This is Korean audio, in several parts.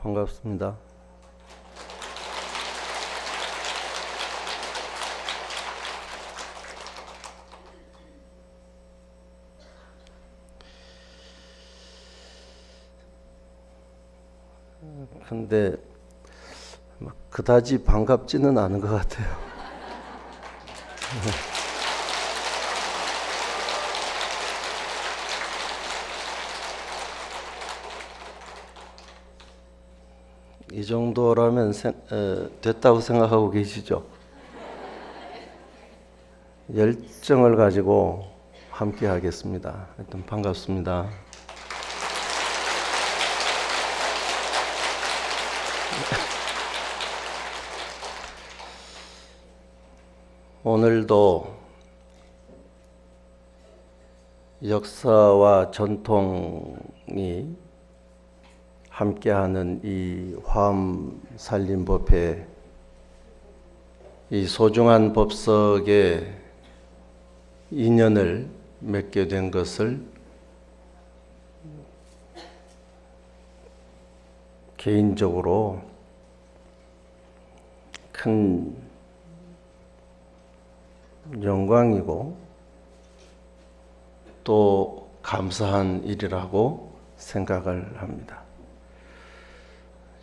반갑습니다. 근데 그다지 반갑지는 않은 것 같아요. 이 정도라면 됐다고 생각하고 계시죠? 열정을 가지고 함께 하겠습니다. 하여튼 반갑습니다. 오늘도 역사와 전통이 함께하는 이 화엄살림법회, 이 소중한 법석에 인연을 맺게 된 것을 개인적으로 큰 영광이고 또 감사한 일이라고 생각을 합니다.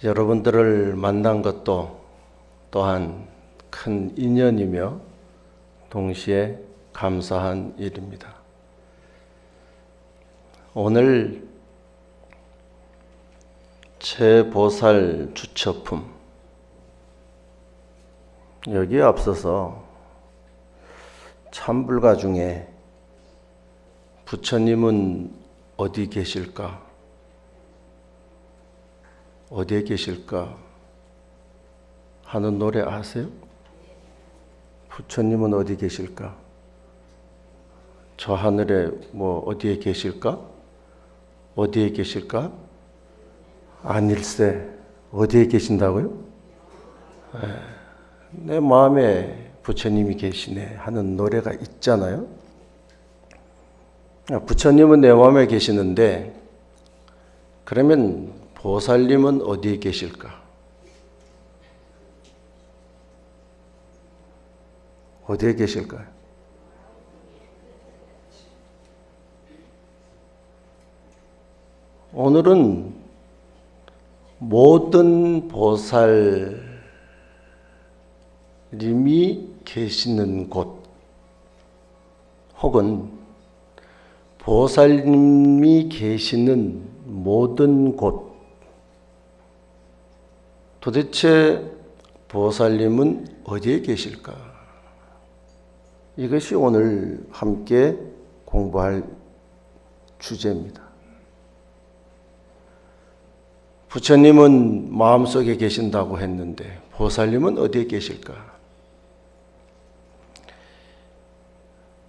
여러분들을 만난 것도 또한 큰 인연이며 동시에 감사한 일입니다. 오늘 최보살 주처품, 여기에 앞서서 참불가 중에 부처님은 어디 계실까? 어디에 계실까? 하는 노래 아세요? 부처님은 어디 계실까? 저 하늘에 어디에 계실까? 어디에 계실까? 아닐세. 어디에 계신다고요? 내 마음에 부처님이 계시네 하는 노래가 있잖아요. 부처님은 내 마음에 계시는데 그러면 보살님은 어디에 계실까? 어디에 계실까요? 오늘은 모든 보살님이 계시는 곳 혹은 보살님이 계시는 모든 곳, 도대체 보살님은 어디에 계실까? 이것이 오늘 함께 공부할 주제입니다. 부처님은 마음속에 계신다고 했는데 보살님은 어디에 계실까?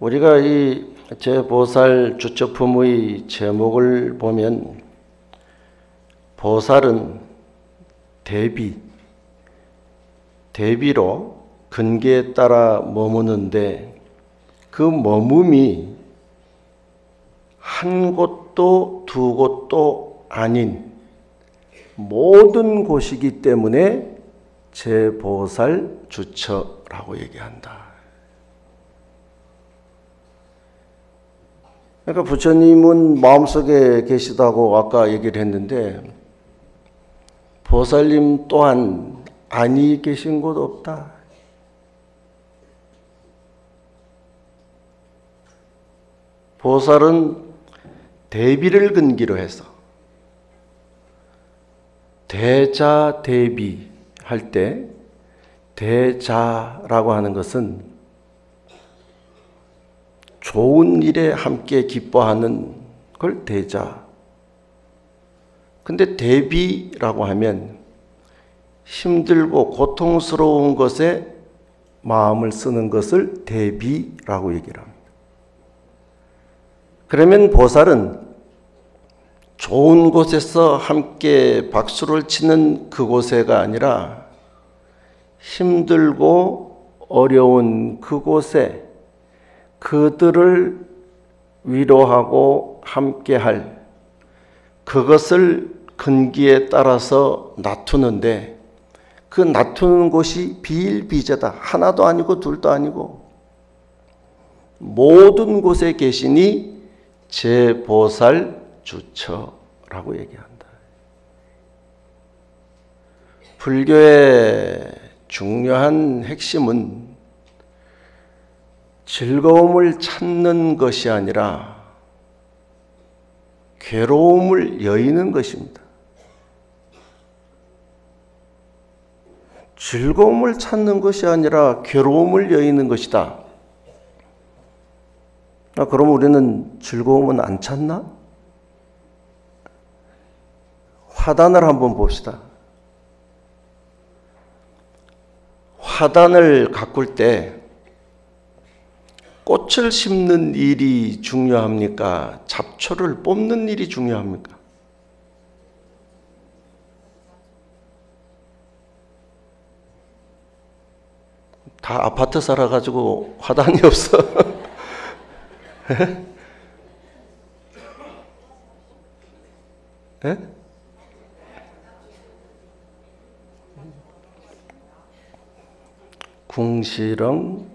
우리가 이 제보살 주처품의 제목을 보면 보살은 대비로 근계에 따라 머무는데 그 머금이 한 곳도 두 곳도 아닌 모든 곳이기 때문에 제보살 주처라고 얘기한다. 그러니까 부처님은 마음속에 계시다고 아까 얘기를 했는데 보살님 또한 아니 계신 곳 없다. 보살은 대비를 근기로 해서 대자대비 할 때 대자라고 하는 것은 좋은 일에 함께 기뻐하는 걸 대자. 근데 대비라고 하면 힘들고 고통스러운 것에 마음을 쓰는 것을 대비라고 얘기를 합니다. 그러면 보살은 좋은 곳에서 함께 박수를 치는 그곳에가 아니라 힘들고 어려운 그곳에 그들을 위로하고 함께할 그것을 근기에 따라서 놔두는데 그 놔두는 곳이 비일비재다. 하나도 아니고 둘도 아니고 모든 곳에 계시니 제보살 주처라고 얘기한다. 불교의 중요한 핵심은 즐거움을 찾는 것이 아니라 괴로움을 여의는 것입니다. 즐거움을 찾는 것이 아니라 괴로움을 여의는 것이다. 그럼 우리는 즐거움은 안 찾나? 화단을 한번 봅시다. 화단을 가꿀 때 꽃을 심는 일이 중요합니까? 잡초를 뽑는 일이 중요합니까? 다 아파트 살아가지고 화단이 없어. 예? 궁시렁.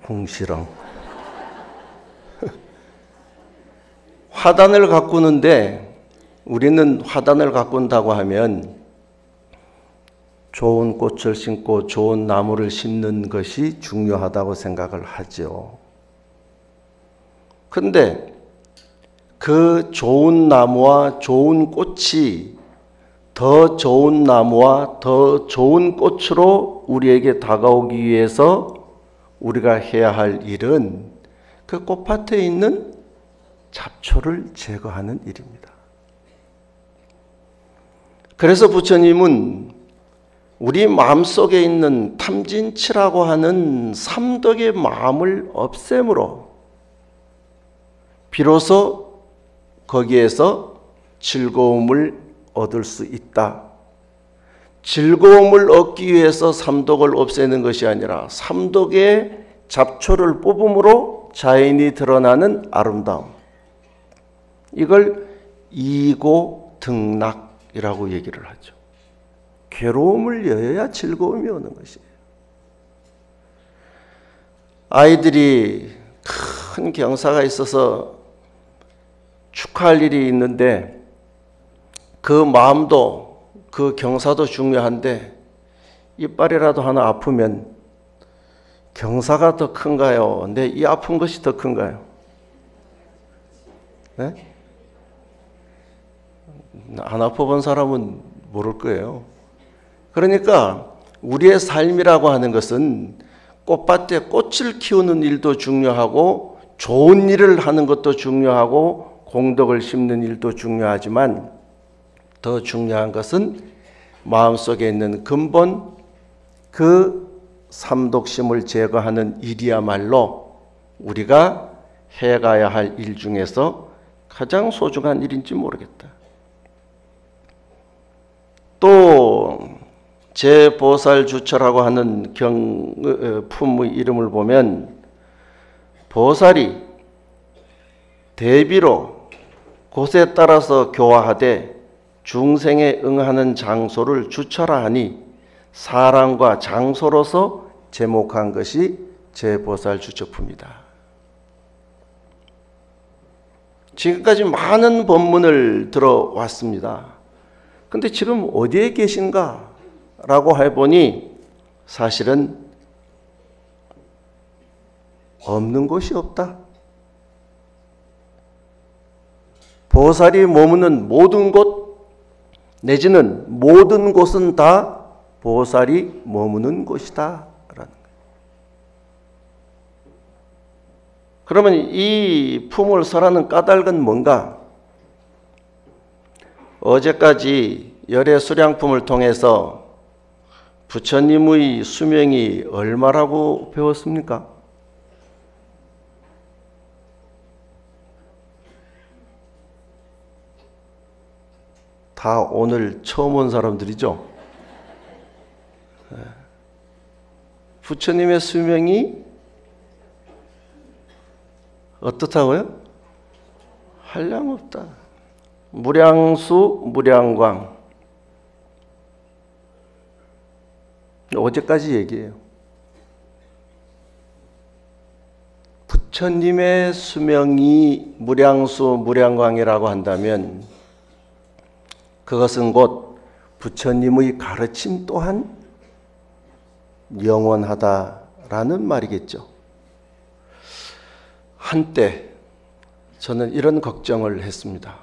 화단을 가꾸는데 우리는 화단을 가꾼다고 하면 좋은 꽃을 심고 좋은 나무를 심는 것이 중요하다고 생각을 하죠. 그런데 그 좋은 나무와 좋은 꽃이 더 좋은 나무와 더 좋은 꽃으로 우리에게 다가오기 위해서 우리가 해야 할 일은 그 꽃밭에 있는 잡초를 제거하는 일입니다. 그래서 부처님은 우리 마음속에 있는 탐진치라고 하는 삼독의 마음을 없앰으로 비로소 거기에서 즐거움을 얻을 수 있다. 즐거움을 얻기 위해서 삼독을 없애는 것이 아니라 삼독의 잡초를 뽑음으로 자연이 드러나는 아름다움. 이걸 이고등락이라고 얘기를 하죠. 괴로움을 여야 즐거움이 오는 것이에요. 아이들이 큰 경사가 있어서 축하할 일이 있는데 그 마음도 그 경사도 중요한데 이빨이라도 하나 아프면 경사가 더 큰가요? 내 이 아픈 것이 더 큰가요? 네? 안 아파본 사람은 모를 거예요. 그러니까 우리의 삶이라고 하는 것은 꽃밭에 꽃을 키우는 일도 중요하고 좋은 일을 하는 것도 중요하고 공덕을 심는 일도 중요하지만 더 중요한 것은 마음속에 있는 근본 그 삼독심을 제거하는 일이야말로 우리가 해가야 할 일 중에서 가장 소중한 일인지 모르겠다. 또 제보살주처라고 하는 품의 이름을 보면 보살이 대비로 곳에 따라서 교화하되 중생에 응하는 장소를 주처라 하니 사람과 장소로서 제목한 것이 제보살주처품이다. 지금까지 많은 법문을 들어왔습니다. 근데 지금 어디에 계신가? 라고 해보니 사실은 없는 곳이 없다. 보살이 머무는 모든 곳 내지는 모든 곳은 다 보살이 머무는 곳이다. 라는 거예요. 그러면 이 품을 설하는 까닭은 뭔가? 어제까지 열애 수량품을 통해서 부처님의 수명이 얼마라고 배웠습니까? 다 오늘 처음 온 사람들이죠? 부처님의 수명이 어떻다고요? 한량없다. 무량수 무량광. 어제까지 얘기해요. 부처님의 수명이 무량수 무량광이라고 한다면 그것은 곧 부처님의 가르침 또한 영원하다라는 말이겠죠. 한때 저는 이런 걱정을 했습니다.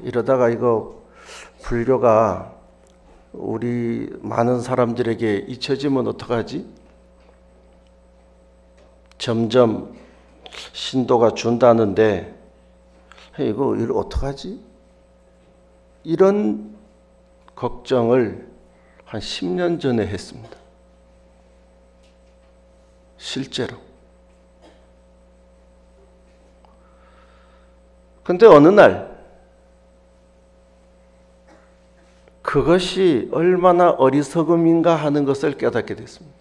이러다가 이거 불교가 우리 많은 사람들에게 잊혀지면 어떡하지? 점점 신도가 준다는데 이거 어떡하지? 이런 걱정을 한 10년 전에 했습니다. 실제로. 근데 어느 날 그것이 얼마나 어리석음인가 하는 것을 깨닫게 됐습니다.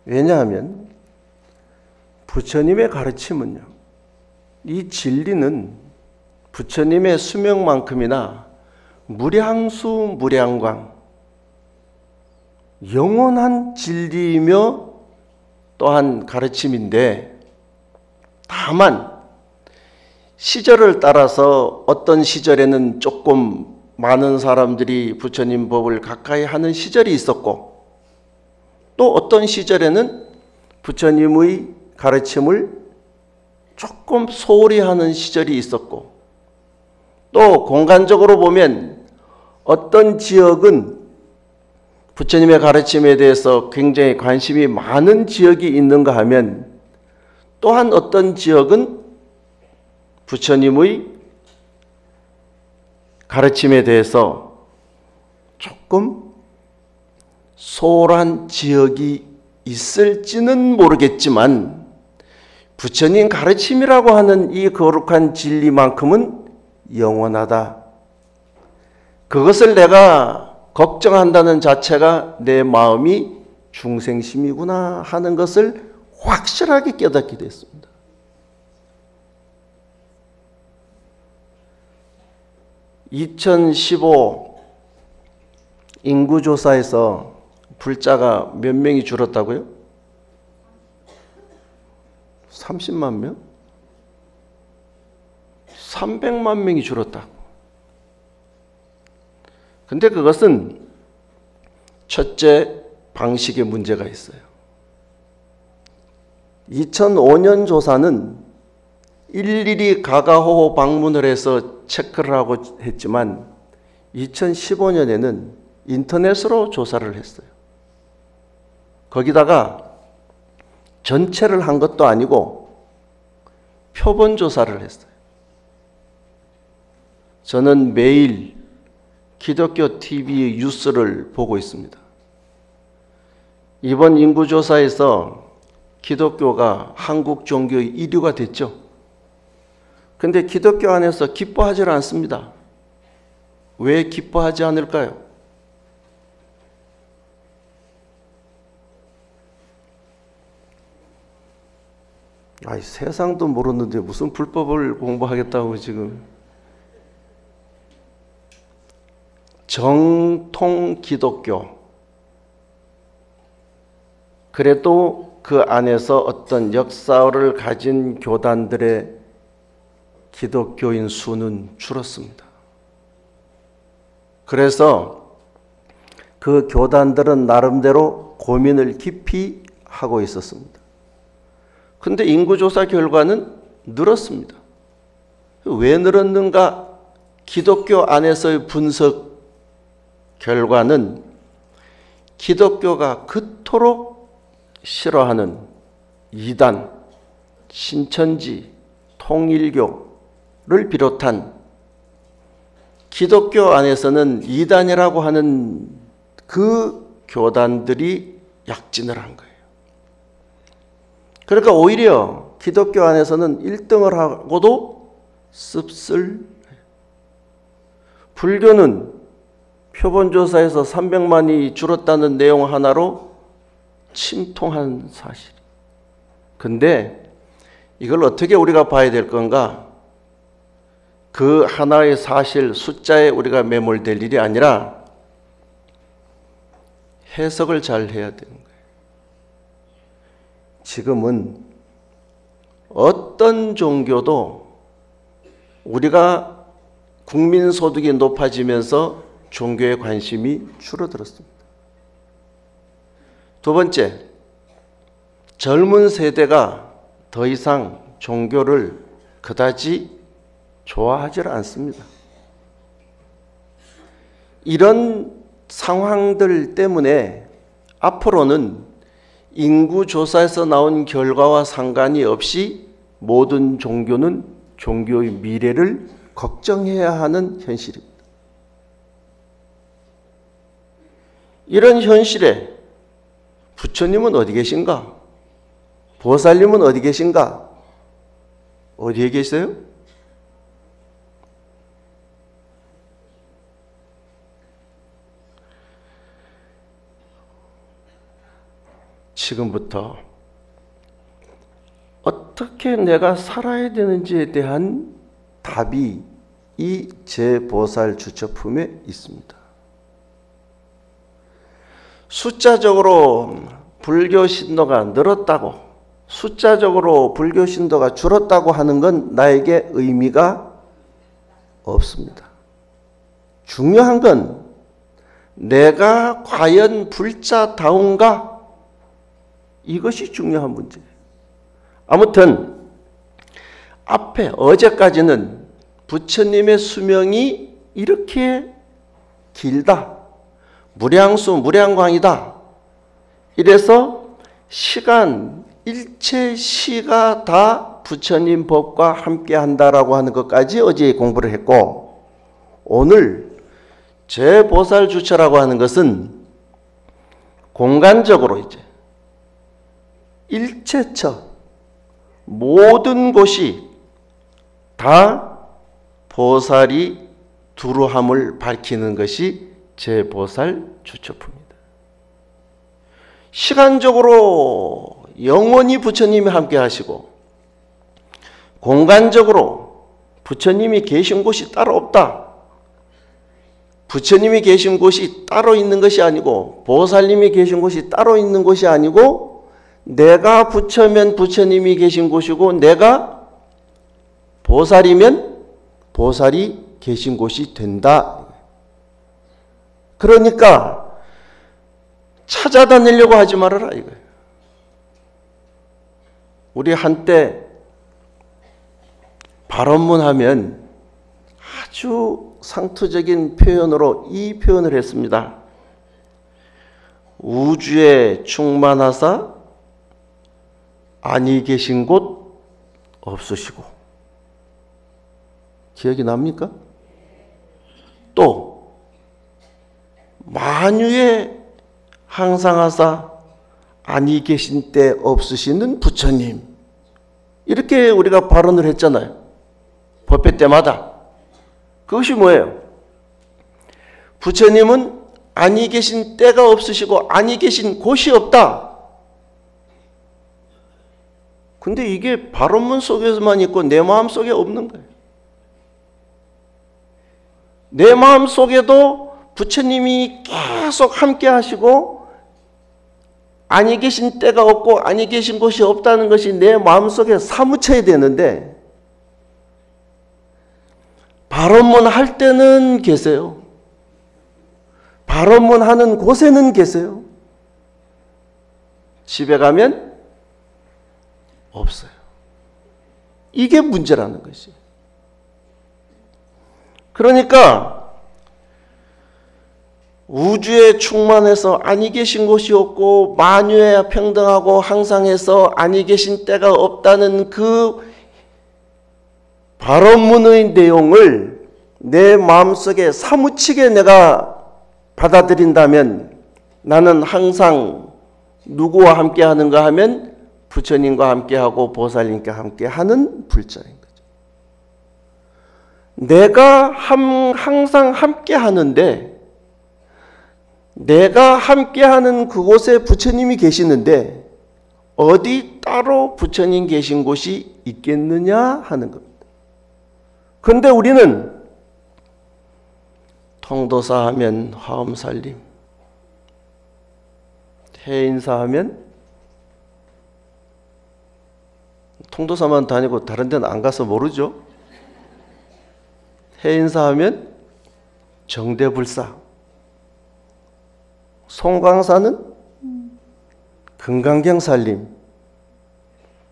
왜냐하면 부처님의 가르침은요, 이 진리는 부처님의 수명만큼이나 무량수 무량광, 영원한 진리이며 또한 가르침인데, 다만 시절을 따라서 어떤 시절에는 조금 많은 사람들이 부처님 법을 가까이 하는 시절이 있었고, 또 어떤 시절에는 부처님의 가르침을 조금 소홀히 하는 시절이 있었고, 또 공간적으로 보면 어떤 지역은 부처님의 가르침에 대해서 굉장히 관심이 많은 지역이 있는가 하면, 또한 어떤 지역은 부처님의 가르침에 대해서 조금 소홀한 지역이 있을지는 모르겠지만, 부처님 가르침이라고 하는 이 거룩한 진리만큼은 영원하다. 그것을 내가 걱정한다는 자체가 내 마음이 중생심이구나 하는 것을 확실하게 깨닫게 됐습니다. (2015) 인구조사에서 불자가 몇 명이 줄었다고요? 30만 명? 300만 명이 줄었다. 근데 그것은 첫째, 방식에 문제가 있어요. 2005년 조사는 일일이 가가호호 방문을 해서 체크를 하고 했지만, 2015년에는 인터넷으로 조사를 했어요. 거기다가 전체를 한 것도 아니고 표본 조사를 했어요. 저는 매일 기독교 TV 뉴스를 보고 있습니다. 이번 인구조사에서 기독교가 한국 종교의 1위가 됐죠. 근데 기독교 안에서 기뻐하지 않습니다. 왜 기뻐하지 않을까요? 세상도 모르는데 무슨 불법을 공부하겠다고 지금. 정통 기독교. 그래도 그 안에서 어떤 역사를 가진 교단들의 기독교인 수는 줄었습니다. 그래서 그 교단들은 나름대로 고민을 깊이 하고 있었습니다. 근데 인구조사 결과는 늘었습니다. 왜 늘었는가? 기독교 안에서의 분석 결과는 기독교가 그토록 싫어하는 이단, 신천지, 통일교를 비롯한 기독교 안에서는 이단이라고 하는 그 교단들이 약진을 한 거예요. 그러니까 오히려 기독교 안에서는 1등을 하고도 씁쓸해요. 불교는 표본조사에서 300만이 줄었다는 내용 하나로 침통한 사실. 근데 이걸 어떻게 우리가 봐야 될 건가? 그 하나의 사실, 숫자에 우리가 매몰될 일이 아니라 해석을 잘 해야 되는 거예요. 지금은 어떤 종교도 우리가 국민소득이 높아지면서 종교에 관심이 줄어들었습니다. 두 번째, 젊은 세대가 더 이상 종교를 그다지 좋아하지 않습니다. 이런 상황들 때문에 앞으로는 인구조사에서 나온 결과와 상관이 없이 모든 종교는 종교의 미래를 걱정해야 하는 현실입니다. 이런 현실에 부처님은 어디 계신가? 보살님은 어디 계신가? 어디에 계세요? 지금부터 어떻게 내가 살아야 되는지에 대한 답이 이 제보살 주처품에 있습니다. 숫자적으로 불교 신도가 늘었다고, 숫자적으로 불교 신도가 줄었다고 하는 건 나에게 의미가 없습니다. 중요한 건 내가 과연 불자다운가? 이것이 중요한 문제예요. 아무튼 앞에 어제까지는 부처님의 수명이 이렇게 길다, 무량수 무량광이다, 이래서 시간, 일체 시가 다 부처님 법과 함께 한다라고 하는 것까지 어제 공부를 했고, 오늘 제보살 주처라고 하는 것은 공간적으로 이제 일체처 모든 곳이 다 보살이 두루함을 밝히는 것이 제보살 주처품입니다. 시간적으로 영원히 부처님이 함께 하시고, 공간적으로 부처님이 계신 곳이 따로 없다. 부처님이 계신 곳이 따로 있는 것이 아니고, 보살님이 계신 곳이 따로 있는 것이 아니고, 내가 부처면 부처님이 계신 곳이고, 내가 보살이면 보살이 계신 곳이 된다. 그러니까 찾아다니려고 하지 말아라 이거예요. 우리 한때 발언문 하면 아주 상투적인 표현으로 이 표현을 했습니다. 우주에 충만하사 아니 계신 곳 없으시고. 기억이 납니까? 또 만유에 항상하사 아니 계신 때 없으시는 부처님, 이렇게 우리가 발언을 했잖아요. 법회 때마다. 그것이 뭐예요? 부처님은 아니 계신 때가 없으시고 아니 계신 곳이 없다. 근데 이게 발언문 속에서만 있고 내 마음 속에 없는 거예요. 내 마음 속에도 부처님이 계속 함께 하시고 아니 계신 때가 없고 아니 계신 곳이 없다는 것이 내 마음속에 사무쳐야 되는데, 발언문 할 때는 계세요. 발언문 하는 곳에는 계세요. 집에 가면 없어요. 이게 문제라는 것이. 그러니까 우주에 충만해서 아니 계신 곳이 없고 만유에 평등하고 항상해서 아니 계신 때가 없다는 그 발언문의 내용을 내 마음속에 사무치게 내가 받아들인다면, 나는 항상 누구와 함께 하는가 하면 부처님과 함께하고 보살님과 함께하는 불자인 거죠. 내가 항상 함께하는데, 내가 함께하는 그곳에 부처님이 계시는데 어디 따로 부처님 계신 곳이 있겠느냐 하는 겁니다. 그런데 우리는 통도사 하면 화엄살림, 해외 인사하면 통도사만 다니고 다른 데는 안 가서 모르죠. 해외 인사하면 정대불사, 송광사는 금강경살림,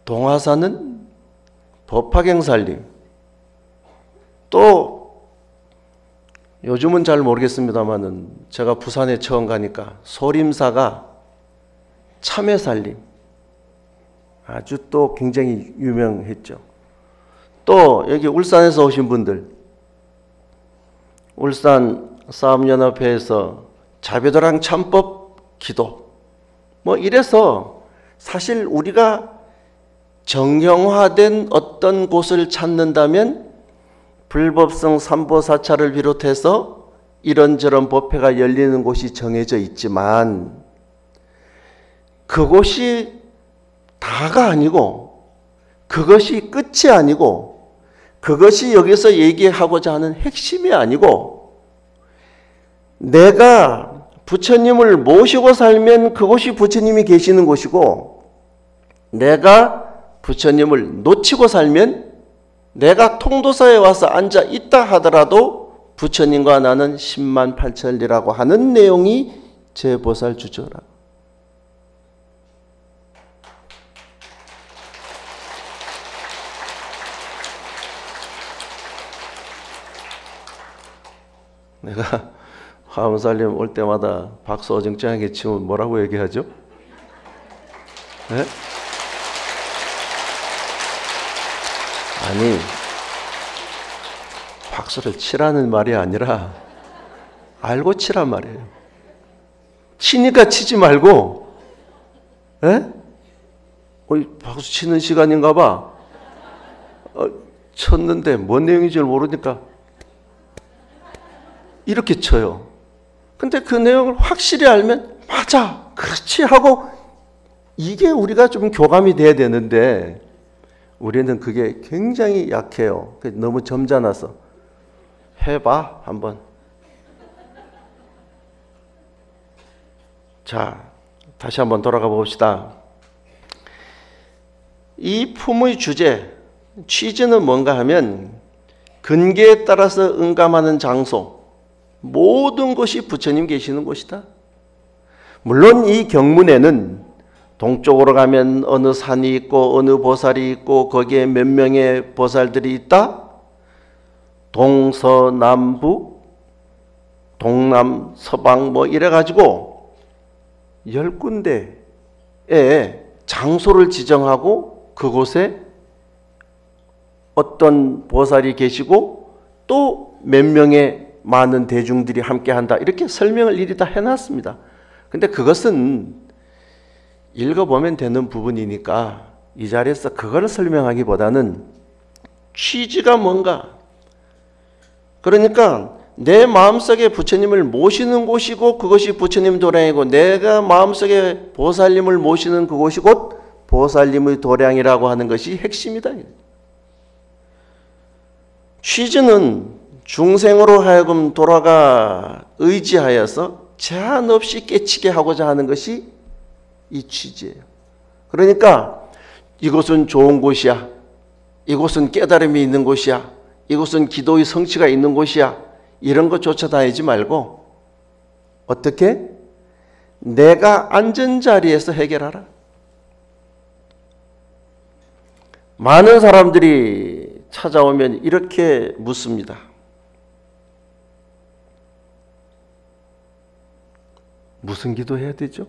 동화사는 법화경살림, 또 요즘은 잘 모르겠습니다만은 제가 부산에 처음 가니까 소림사가 참외살림, 아주 또 굉장히 유명했죠. 또 여기 울산에서 오신 분들, 울산 싸움연합회에서 자배도랑 참법 기도 뭐 이래서 사실 우리가 정형화된 어떤 곳을 찾는다면 불법성 삼보사찰을 비롯해서 이런저런 법회가 열리는 곳이 정해져 있지만 그곳이 다가 아니고 그것이 끝이 아니고 그것이 여기서 얘기하고자 하는 핵심이 아니고 내가 부처님을 모시고 살면 그곳이 부처님이 계시는 곳이고 내가 부처님을 놓치고 살면 내가 통도사에 와서 앉아 있다 하더라도 부처님과 나는 10만 8천리라고 하는 내용이 제보살주저라. 내가 화엄살림 올 때마다 박수 어정쩡하게 치면 뭐라고 얘기하죠? 네? 아니, 박수를 치라는 말이 아니라 알고 치란 말이에요. 치니까 치지 말고, 에? 박수 치는 시간인가 봐. 쳤는데 뭔 내용인지 모르니까 이렇게 쳐요. 근데 그 내용을 확실히 알면 맞아, 그렇지 하고 이게 우리가 좀 교감이 돼야 되는데 우리는 그게 굉장히 약해요. 너무 점잖아서. 해봐 한번. 자, 다시 한번 돌아가 봅시다. 이 품의 주제, 취지는 뭔가 하면 근계에 따라서 응감하는 장소, 모든 것이 부처님 계시는 곳이다. 물론 이 경문에는 동쪽으로 가면 어느 산이 있고 어느 보살이 있고 거기에 몇 명의 보살들이 있다. 동서남북, 동남, 서방 뭐 이래가지고 10군데의 장소를 지정하고 그곳에 어떤 보살이 계시고 또 몇 명의 많은 대중들이 함께한다. 이렇게 설명을 일이 다 해놨습니다. 근데 그것은 읽어보면 되는 부분이니까 이 자리에서 그걸 설명하기보다는 취지가 뭔가, 그러니까 내 마음속에 부처님을 모시는 곳이고 그것이 부처님 도량이고 내가 마음속에 보살님을 모시는 그곳이 곧 보살님의 도량이라고 하는 것이 핵심이다. 취지는 중생으로 하여금 돌아가 의지하여서 제한 없이 깨치게 하고자 하는 것이 이 취지예요. 그러니까 이곳은 좋은 곳이야. 이곳은 깨달음이 있는 곳이야. 이곳은 기도의 성취가 있는 곳이야. 이런 거 쫓아다니지 말고 어떻게? 내가 앉은 자리에서 해결하라. 많은 사람들이 찾아오면 이렇게 묻습니다. 무슨 기도해야 되죠?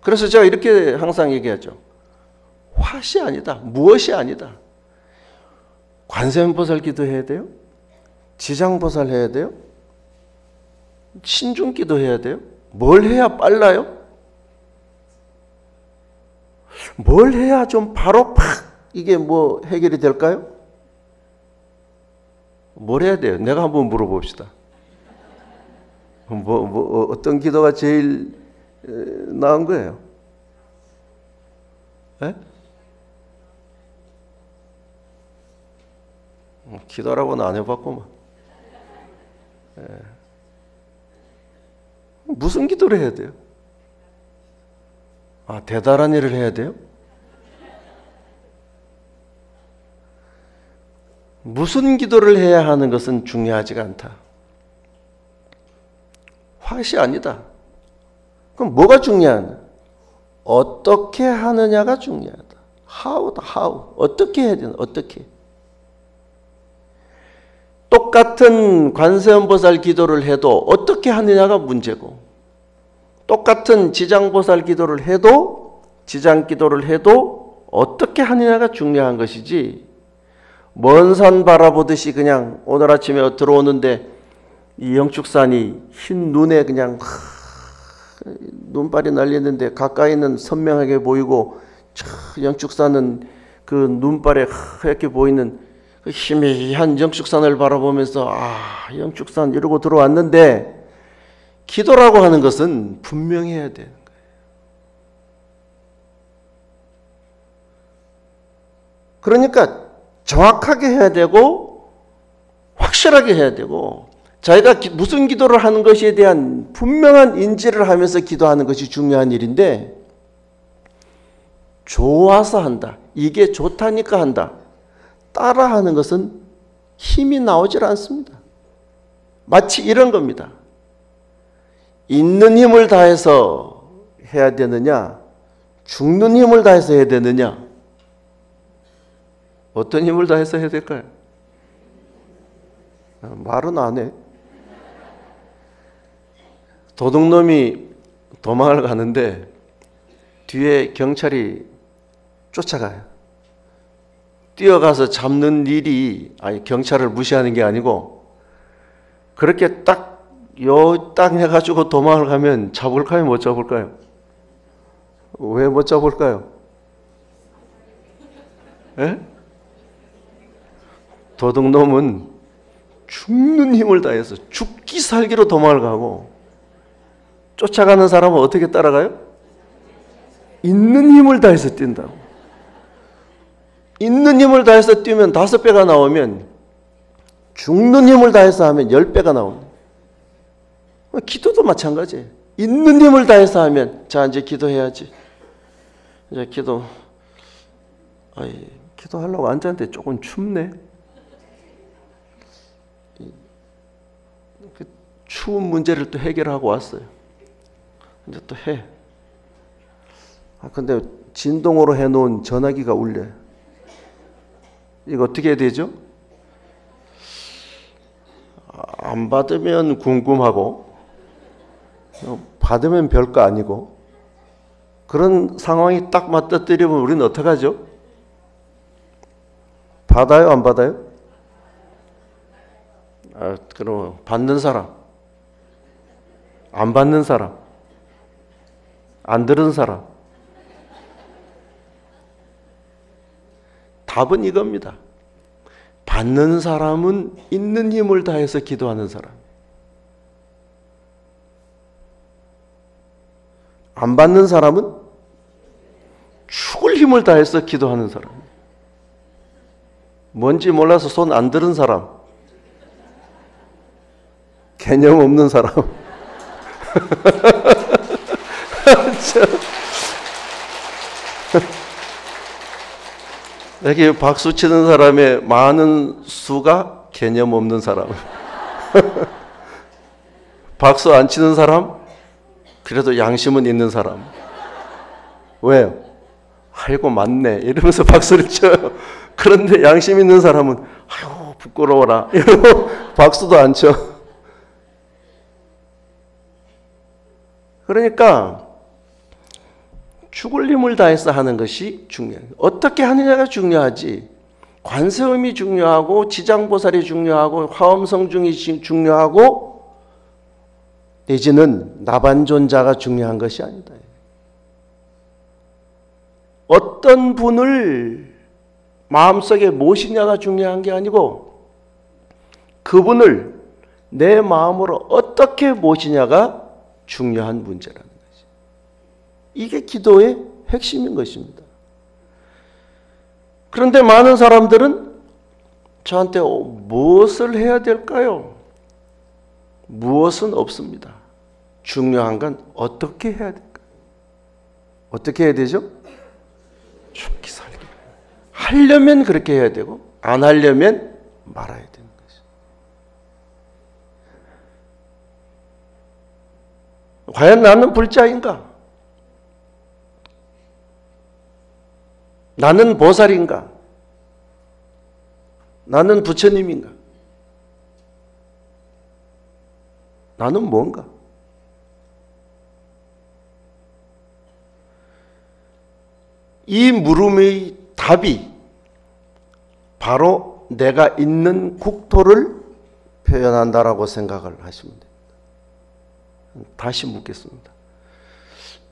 그래서 제가 이렇게 항상 얘기하죠. 화시 아니다. 무엇이 아니다. 관세음보살 기도해야 돼요? 지장보살 해야 돼요? 신중기도 해야 돼요? 뭘 해야 빨라요? 뭘 해야 좀 바로 팍 이게 뭐 해결이 될까요? 뭘 해야 돼요? 내가 한번 물어봅시다. 어떤 기도가 제일 나은 거예요? 에? 기도라고는 안 해봤구만. 무슨 기도를 해야 돼요? 아, 대단한 일을 해야 돼요? 무슨 기도를 해야 하는 것은 중요하지가 않다. 홧이 아니다. 그럼 뭐가 중요하냐? 어떻게 하느냐가 중요하다. how다, how. 어떻게 해야 되나? 어떻게. 똑같은 관세음보살 기도를 해도 어떻게 하느냐가 문제고, 똑같은 지장보살 기도를 해도, 지장기도를 해도 어떻게 하느냐가 중요한 것이지, 먼 산 바라보듯이 그냥 오늘 아침에 들어오는데 이 영축산이 흰 눈에 그냥 눈발이 날리는데 가까이는 선명하게 보이고, 영축산은 그 눈발에 하얗게 보이는 그 희미한 영축산을 바라보면서 영축산 이러고 들어왔는데, 기도라고 하는 것은 분명해야 되는 거예요. 그러니까 정확하게 해야 되고 확실하게 해야 되고, 자기가 무슨 기도를 하는 것에 대한 분명한 인지를 하면서 기도하는 것이 중요한 일인데, 좋아서 한다, 이게 좋다니까 한다, 따라하는 것은 힘이 나오질 않습니다. 마치 이런 겁니다. 있는 힘을 다해서 해야 되느냐, 죽는 힘을 다해서 해야 되느냐, 어떤 힘을 다해서 해야 될까요? 말은 안 해. 도둑놈이 도망을 가는데 뒤에 경찰이 쫓아가요. 뛰어가서 잡는 일이, 아니 경찰을 무시하는 게 아니고, 그렇게 딱 해가지고 도망을 가면 잡을까요? 못 잡을까요? 왜 못 잡을까요? 예? 도둑놈은 죽는 힘을 다해서 죽기 살기로 도망을 가고, 쫓아가는 사람은 어떻게 따라가요? 있는 힘을 다해서 뛴다고. 있는 힘을 다해서 뛰면 5배가 나오면, 죽는 힘을 다해서 하면 10배가 나옵니다. 기도도 마찬가지예요. 있는 힘을 다해서 하면, 자 이제 기도해야지. 이제 기도하려고 앉았는데 조금 춥네. 그 추운 문제를 또 해결하고 왔어요. 이제 또 해. 근데 진동으로 해놓은 전화기가 울려요. 이거 어떻게 해야 되죠? 안 받으면 궁금하고, 받으면 별거 아니고, 그런 상황이 딱 맞닥뜨리면 우리는 어떡하죠? 받아요, 안 받아요? 그럼 받는 사람, 안 받는 사람, 안 들은 사람. 답은 이겁니다. 받는 사람은 있는 힘을 다해서 기도하는 사람, 안 받는 사람은 죽을 힘을 다해서 기도하는 사람. 뭔지 몰라서 손 안 들은 사람, 개념 없는 사람. 여기 박수 치는 사람의 많은 수가 개념 없는 사람. 박수 안 치는 사람, 그래도 양심은 있는 사람. 왜요? 아이고 맞네 이러면서 박수를 쳐요. 그런데 양심 있는 사람은 아이고 부끄러워라 이러고 박수도 안 쳐. 그러니까 죽을 힘을 다해서 하는 것이 중요해요. 어떻게 하느냐가 중요하지, 관세음이 중요하고 지장보살이 중요하고 화엄성중이 중요하고 내지는 나반존자가 중요한 것이 아니다. 어떤 분을 마음속에 모시냐가 중요한 게 아니고, 그분을 내 마음으로 어떻게 모시냐가 중요한 문제라는 거지. 이게 기도의 핵심인 것입니다. 그런데 많은 사람들은 저한테 무엇을 해야 될까요? 무엇은 없습니다. 중요한 건 어떻게 해야 될까? 어떻게 해야 되죠? 죽기 살기. 하려면 그렇게 해야 되고 안 하려면 말아야 되는 거죠. 과연 나는 불자인가? 나는 보살인가? 나는 부처님인가? 나는 뭔가? 이 물음의 답이 바로 내가 있는 국토를 표현한다라고 생각을 하시면 됩니다. 다시 묻겠습니다.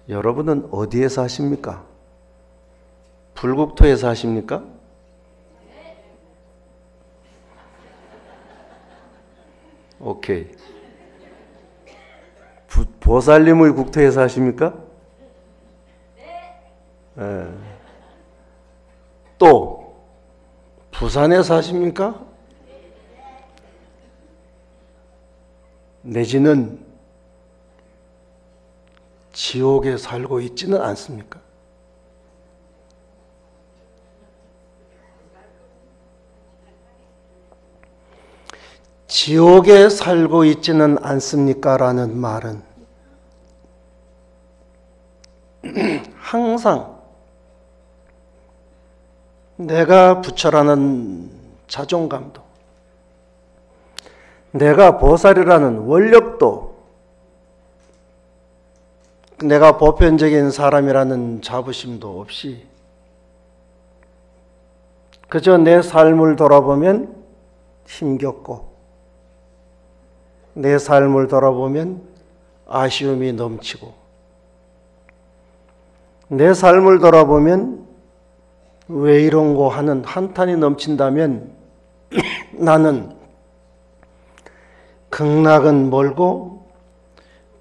여러분은 어디에 사십니까? 불국토에 사십니까? 오케이. 보살님의 국토에 사십니까? 네. 또 부산에 사십니까? 내지는 지옥에 살고 있지는 않습니까? 지옥에 살고 있지는 않습니까? 라는 말은 항상 내가 부처라는 자존감도, 내가 보살이라는 원력도, 내가 보편적인 사람이라는 자부심도 없이 그저 내 삶을 돌아보면 힘겹고 내 삶을 돌아보면 아쉬움이 넘치고 내 삶을 돌아보면 왜 이런고 하는 한탄이 넘친다면 나는 극락은 멀고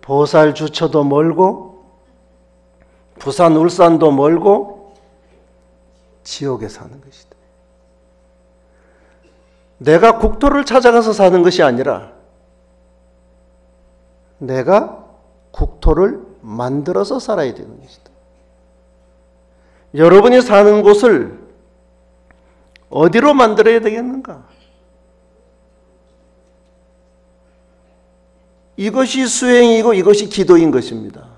보살 주처도 멀고 부산 울산도 멀고 지옥에 사는 것이다. 내가 국토를 찾아가서 사는 것이 아니라 내가 국토를 만들어서 살아야 되는 것이다. 여러분이 사는 곳을 어디로 만들어야 되겠는가? 이것이 수행이고 이것이 기도인 것입니다.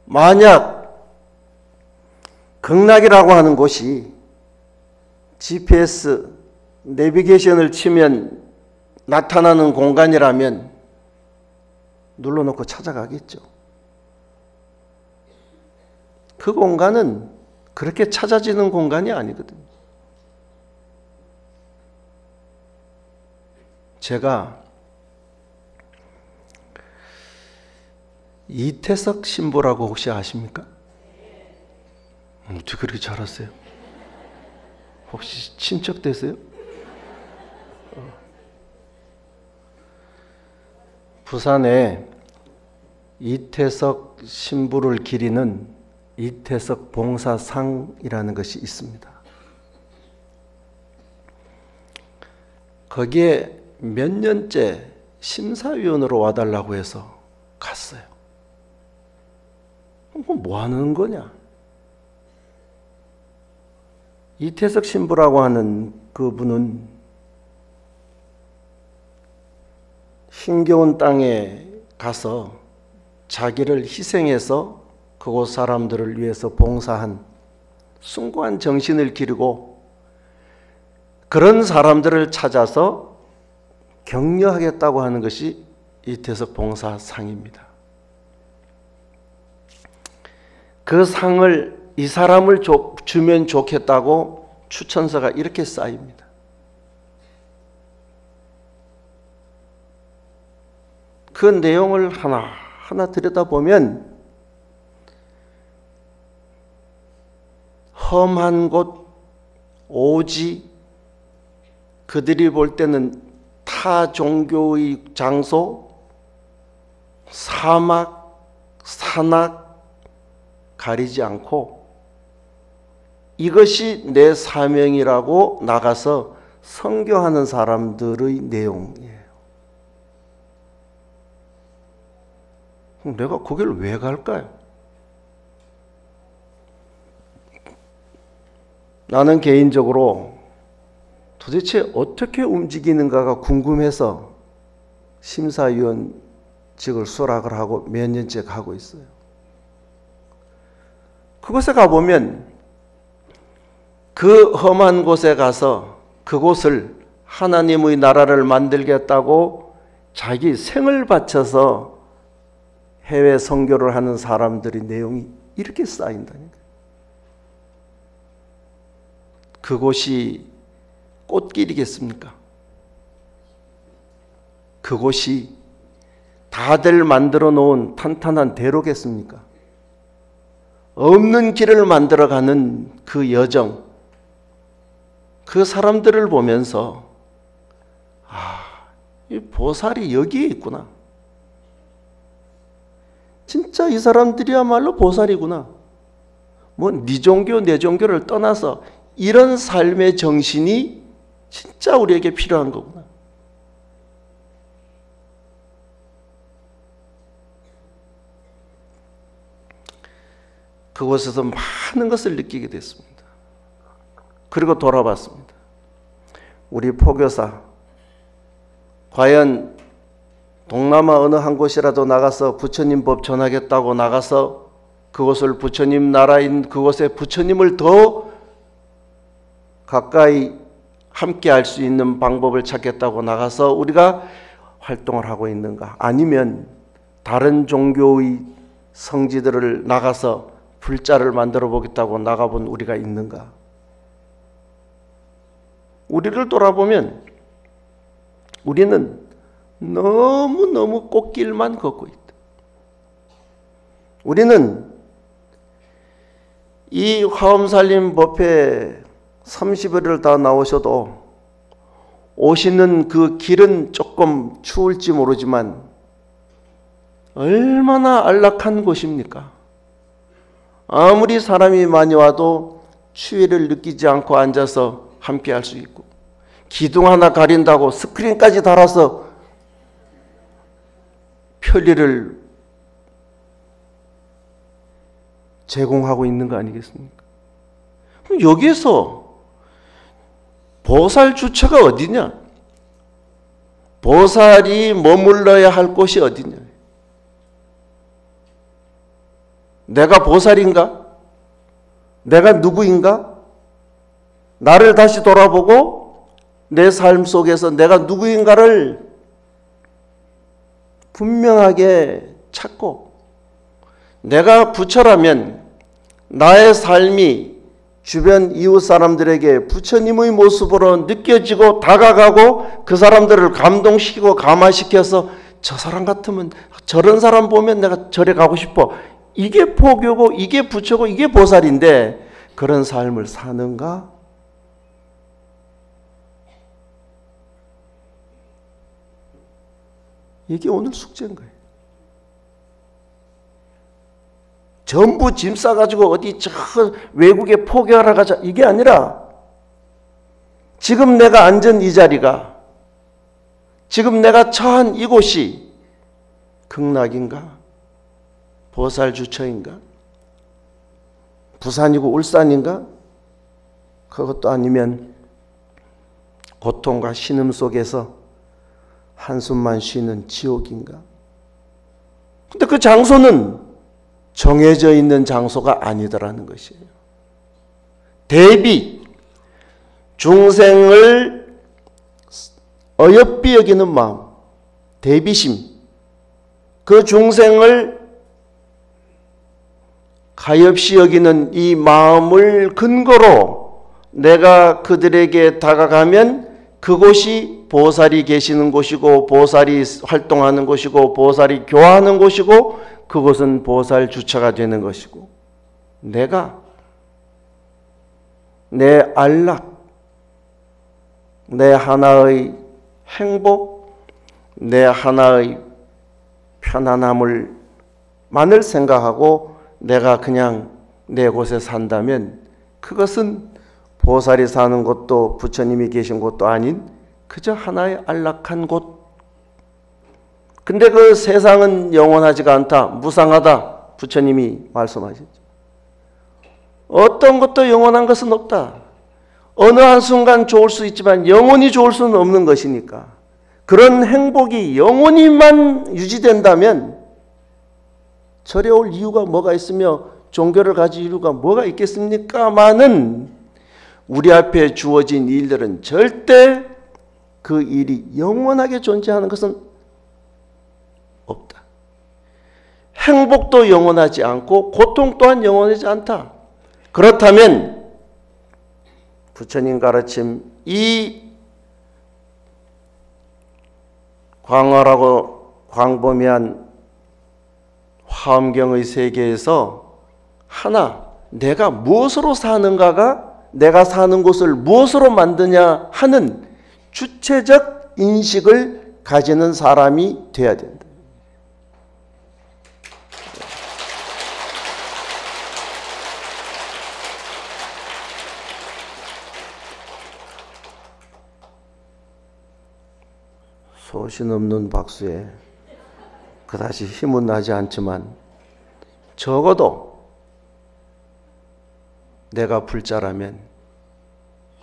만약 극락이라고 하는 곳이 GPS 내비게이션을 치면 나타나는 공간이라면 눌러놓고 찾아가겠죠. 그 공간은 그렇게 찾아지는 공간이 아니거든요. 제가 이태석 신부라고 혹시 아십니까? 어떻게 그렇게 잘 아세요? 혹시 친척 되세요? 부산에 이태석 신부를 기리는 이태석 봉사상이라는 것이 있습니다. 거기에 몇 년째 심사위원으로 와달라고 해서 갔어요. 뭐 하는 거냐? 이태석 신부라고 하는 그분은 힘겨운 땅에 가서 자기를 희생해서 그곳 사람들을 위해서 봉사한 숭고한 정신을 기르고 그런 사람들을 찾아서 격려하겠다고 하는 것이 이태석 봉사상입니다. 그 상을 이 사람을 주면 좋겠다고 추천서가 이렇게 쌓입니다. 그 내용을 하나하나 들여다보면 험한 곳, 오지, 그들이 볼 때는 타 종교의 장소, 사막, 산악 가리지 않고 이것이 내 사명이라고 나가서 선교하는 사람들의 내용이에요. 내가 거기를 왜 갈까요? 나는 개인적으로 도대체 어떻게 움직이는가가 궁금해서 심사위원직을 수락을 하고 몇 년째 가고 있어요. 그곳에 가보면 그 험한 곳에 가서 그곳을 하나님의 나라를 만들겠다고 자기 생을 바쳐서 해외 선교를 하는 사람들의 내용이 이렇게 쌓인다니까. 그곳이 꽃길이겠습니까? 그곳이 다들 만들어 놓은 탄탄한 대로겠습니까? 없는 길을 만들어가는 그 여정, 그 사람들을 보면서 이 보살이 여기에 있구나. 진짜 이 사람들이야말로 보살이구나. 뭐 네 종교 내 종교를 떠나서 이런 삶의 정신이 진짜 우리에게 필요한 거구나. 그곳에서 많은 것을 느끼게 됐습니다. 그리고 돌아봤습니다. 우리 포교사 과연 동남아 어느 한 곳이라도 나가서 부처님 법 전하겠다고 나가서 그곳을 부처님 나라인 그곳에 부처님을 더 가까이 함께 할 수 있는 방법을 찾겠다고 나가서 우리가 활동을 하고 있는가? 아니면 다른 종교의 성지들을 나가서 불자를 만들어 보겠다고 나가본 우리가 있는가? 우리를 돌아보면 우리는 너무너무 꽃길만 걷고 있다. 우리는 이 화엄살림 법회 30일을 다 나오셔도 오시는 그 길은 조금 추울지 모르지만 얼마나 안락한 곳입니까? 아무리 사람이 많이 와도 추위를 느끼지 않고 앉아서 함께 할 수 있고, 기둥 하나 가린다고 스크린까지 달아서 편리를 제공하고 있는 거 아니겠습니까? 그럼 여기에서 보살 주처가 어디냐? 보살이 머물러야 할 곳이 어디냐? 내가 보살인가? 내가 누구인가? 나를 다시 돌아보고 내 삶 속에서 내가 누구인가를 분명하게 찾고, 내가 부처라면 나의 삶이 주변 이웃 사람들에게 부처님의 모습으로 느껴지고 다가가고 그 사람들을 감동시키고 감화시켜서 저 사람 같으면, 저런 사람 보면 내가 절에 가고 싶어. 이게 포교고 이게 부처고 이게 보살인데 그런 삶을 사는가? 이게 오늘 숙제인 거예요. 전부 짐 싸가지고 어디 저 외국에 포교하러 가자 이게 아니라, 지금 내가 앉은 이 자리가, 지금 내가 처한 이곳이 극락인가? 보살 주처인가? 부산이고 울산인가? 그것도 아니면 고통과 신음 속에서 한숨만 쉬는 지옥인가? 근데 그 장소는 정해져 있는 장소가 아니더라는 것이에요. 대비, 중생을 어여삐 여기는 마음, 대비심, 그 중생을 가엾이 여기는 이 마음을 근거로 내가 그들에게 다가가면 그곳이 보살이 계시는 곳이고, 보살이 활동하는 곳이고, 보살이 교화하는 곳이고, 그곳은 보살 주처가 되는 것이고, 내가 내 안락, 내 하나의 행복, 내 하나의 편안함을 만을 생각하고 내가 그냥 내 곳에 산다면 그것은 보살이 사는 곳도 부처님이 계신 곳도 아닌 그저 하나의 안락한 곳, 근데 그 세상은 영원하지가 않다, 무상하다, 부처님이 말씀하셨죠. 어떤 것도 영원한 것은 없다. 어느 한순간 좋을 수 있지만 영원히 좋을 수는 없는 것이니까, 그런 행복이 영원히만 유지된다면 절에 올 이유가 뭐가 있으며 종교를 가질 이유가 뭐가 있겠습니까마는, 우리 앞에 주어진 일들은 절대 그 일이 영원하게 존재하는 것은 없다. 행복도 영원하지 않고 고통 또한 영원하지 않다. 그렇다면 부처님 가르침 이 광활하고 광범위한 화엄경의 세계에서 하나, 내가 무엇으로 사는가가 내가 사는 곳을 무엇으로 만드냐 하는 주체적 인식을 가지는 사람이 되어야 된다. 소신 없는 박수에 그다지 힘은 나지 않지만, 적어도 내가 불자라면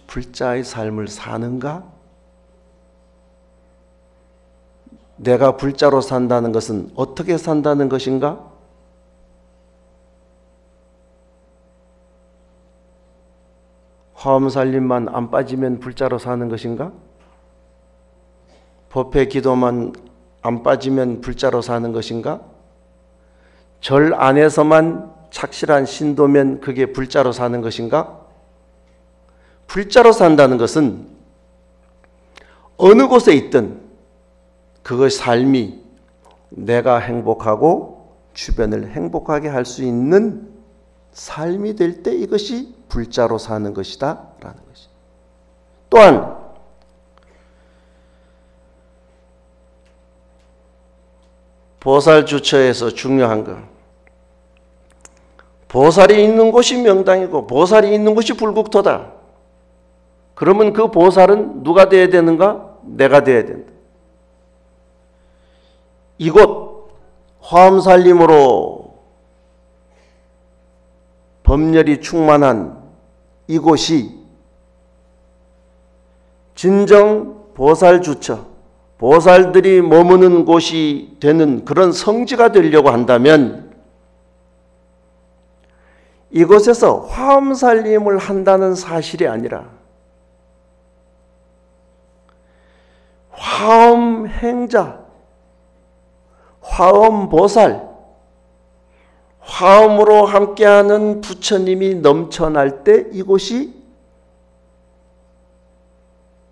불자의 삶을 사는가? 내가 불자로 산다는 것은 어떻게 산다는 것인가? 화엄살림만 안 빠지면 불자로 사는 것인가? 법회 기도만 안 빠지면 불자로 사는 것인가? 절 안에서만 착실한 신도면 그게 불자로 사는 것인가? 불자로 산다는 것은 어느 곳에 있든 그의 삶이 내가 행복하고 주변을 행복하게 할 수 있는 삶이 될 때 이것이 불자로 사는 것이다 라는 것이. 또한 보살주처에서 중요한 것, 보살이 있는 곳이 명당이고 보살이 있는 곳이 불국토다. 그러면 그 보살은 누가 되어야 되는가? 내가 되어야 된다. 이곳 화엄살림으로 법열이 충만한 이곳이 진정 보살주처, 보살들이 머무는 곳이 되는 그런 성지가 되려고 한다면, 이곳에서 화엄살림을 한다는 사실이 아니라 화엄행자, 화엄보살, 화엄으로 함께하는 부처님이 넘쳐날 때 이곳이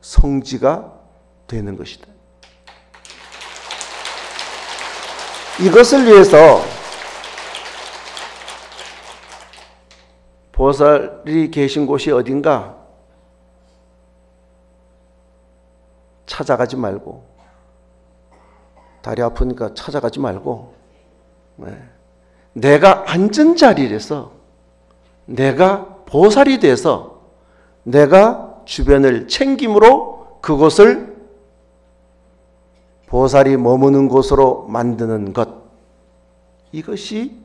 성지가 되는 것이다. 이것을 위해서 보살이 계신 곳이 어딘가 찾아가지 말고, 다리 아프니까 찾아가지 말고, 내가 앉은 자리에서 내가 보살이 돼서 내가 주변을 챙김으로 그곳을 보살이 머무는 곳으로 만드는 것, 이것이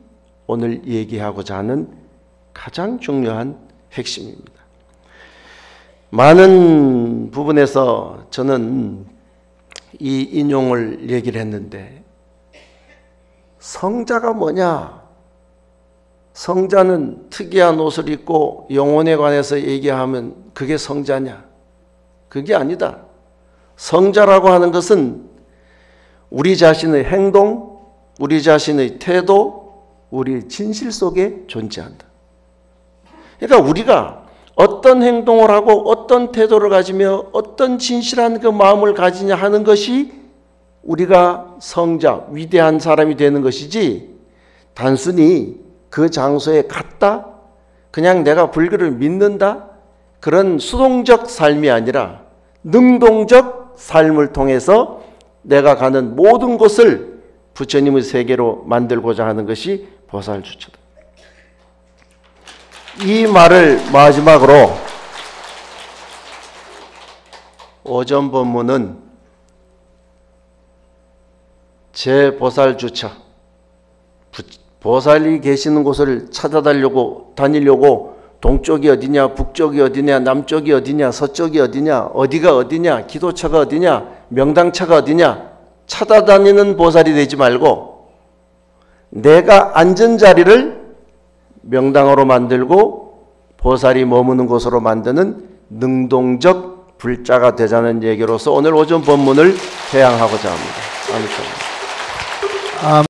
오늘 얘기하고자 하는 가장 중요한 핵심입니다. 많은 부분에서 저는 이 인용을 얘기를 했는데, 성자가 뭐냐? 성자는 특이한 옷을 입고 영혼에 관해서 얘기하면 그게 성자냐? 그게 아니다. 성자라고 하는 것은 우리 자신의 행동, 우리 자신의 태도, 우리의 진실 속에 존재한다. 그러니까 우리가 어떤 행동을 하고 어떤 태도를 가지며 어떤 진실한 그 마음을 가지냐 하는 것이 우리가 성자, 위대한 사람이 되는 것이지, 단순히 그 장소에 갔다 그냥 내가 불교를 믿는다 그런 수동적 삶이 아니라 능동적 삶을 통해서 내가 가는 모든 곳을 부처님의 세계로 만들고자 하는 것이 보살주처다. 이 말을 마지막으로 오전 법문은 제 보살주처, 보살이 계시는 곳을 다니려고 동쪽이 어디냐, 북쪽이 어디냐, 남쪽이 어디냐, 서쪽이 어디냐, 어디가 어디냐, 기도처가 어디냐, 명당처가 어디냐 찾아다니는 보살이 되지 말고 내가 앉은 자리를 명당으로 만들고 보살이 머무는 곳으로 만드는 능동적 불자가 되자는 얘기로서 오늘 오전 본문을 회양하고자 합니다. 아무튼.